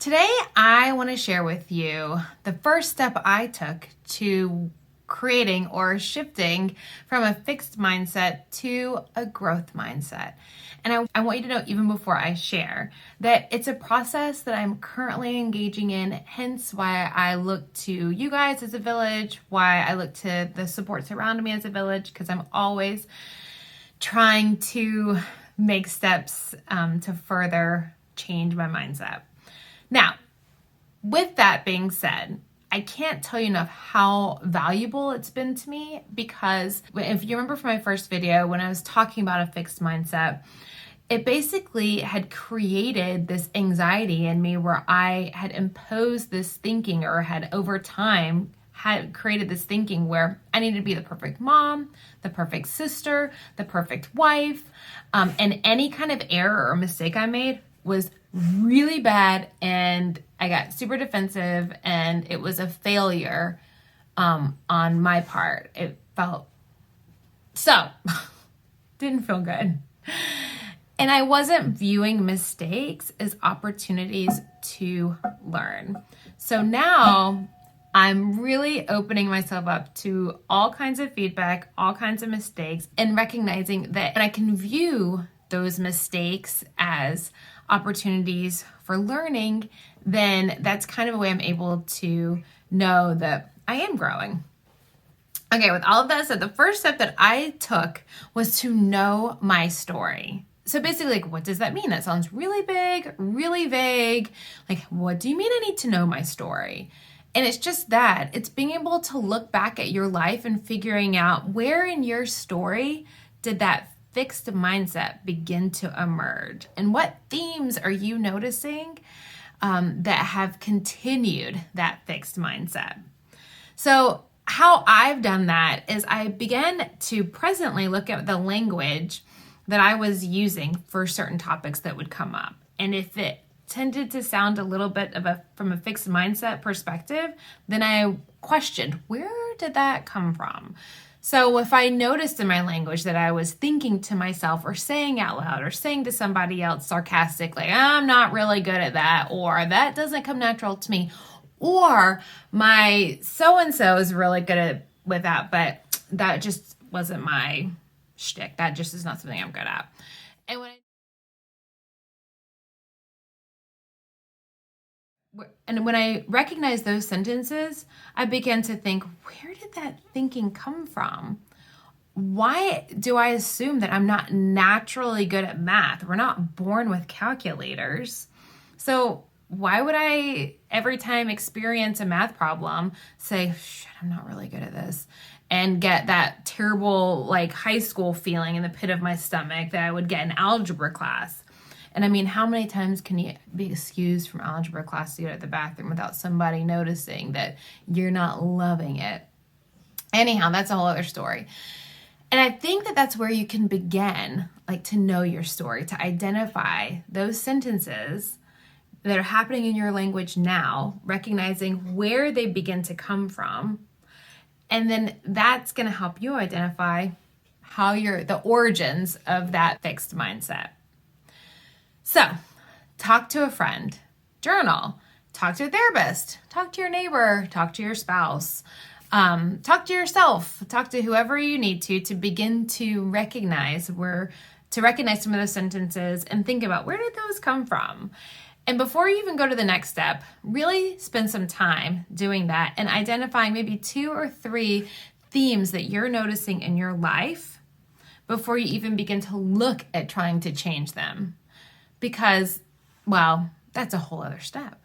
Today, I want to share with you the first step I took to creating or shifting from a fixed mindset to a growth mindset. And I want you to know, even before I share, that it's a process that I'm currently engaging in, hence why I look to you guys as a village, why I look to the support surrounding me as a village, because I'm always trying to make steps to further change my mindset. Now, with that being said, I can't tell you enough how valuable it's been to me, because if you remember from my first video when I was talking about a fixed mindset, it basically had created this anxiety in me where I had imposed this thinking, or had over time had created this thinking where I needed to be the perfect mom, the perfect sister, the perfect wife, and any kind of error or mistake I made was really bad, and I got super defensive, and it was a failure on my part. It felt so didn't feel good. And I wasn't viewing mistakes as opportunities to learn. So now I'm really opening myself up to all kinds of feedback, all kinds of mistakes, and recognizing that I can view those mistakes as opportunities for learning. Then that's kind of a way I'm able to know that I am growing. Okay, with all of that said, the first step that I took was to know my story. So basically, what does that mean? That sounds really big, really vague. What do you mean I need to know my story? And it's just that. It's being able to look back at your life and figuring out where in your story did that fixed mindset begin to emerge, and what themes are you noticing that have continued that fixed mindset. So how I've done that is I began to presently look at the language that I was using for certain topics that would come up, and if it tended to sound a little bit from a fixed mindset perspective, then I questioned, where did that come from? So if I noticed in my language that I was thinking to myself or saying out loud or saying to somebody else sarcastically, I'm not really good at that, or that doesn't come natural to me, or my so-and-so is really good with that, but that just wasn't my shtick. That just is not something I'm good at. And when I recognized those sentences, I began to think, where did that thinking come from? Why do I assume that I'm not naturally good at math? We're not born with calculators. So why would I, every time experience a math problem, say, shit, I'm not really good at this, and get that terrible high school feeling in the pit of my stomach that I would get in algebra class? And I mean, how many times can you be excused from algebra class to go to the bathroom without somebody noticing that you're not loving it? Anyhow, that's a whole other story. And I think that that's where you can begin, to know your story, to identify those sentences that are happening in your language now, recognizing where they begin to come from. And then that's going to help you identify how the origins of that fixed mindset. So, talk to a friend, journal, talk to a therapist, talk to your neighbor, talk to your spouse, talk to yourself, talk to whoever you need to begin to recognize some of those sentences and think about, where did those come from? And before you even go to the next step, really spend some time doing that and identifying maybe 2 or 3 themes that you're noticing in your life before you even begin to look at trying to change them. Because, well, that's a whole other step.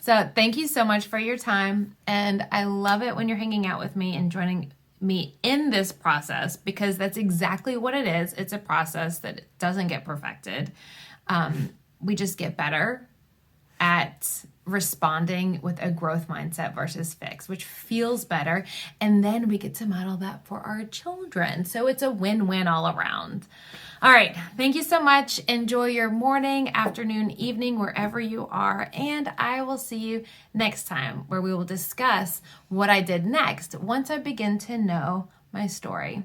So thank you so much for your time. And I love it when you're hanging out with me and joining me in this process, because that's exactly what it is. It's a process that doesn't get perfected. We just get better at responding with a growth mindset versus fix, which feels better. And then we get to model that for our children. So it's a win-win all around. All right. Thank you so much. Enjoy your morning, afternoon, evening, wherever you are. And I will see you next time, where we will discuss what I did next once I begin to know my story.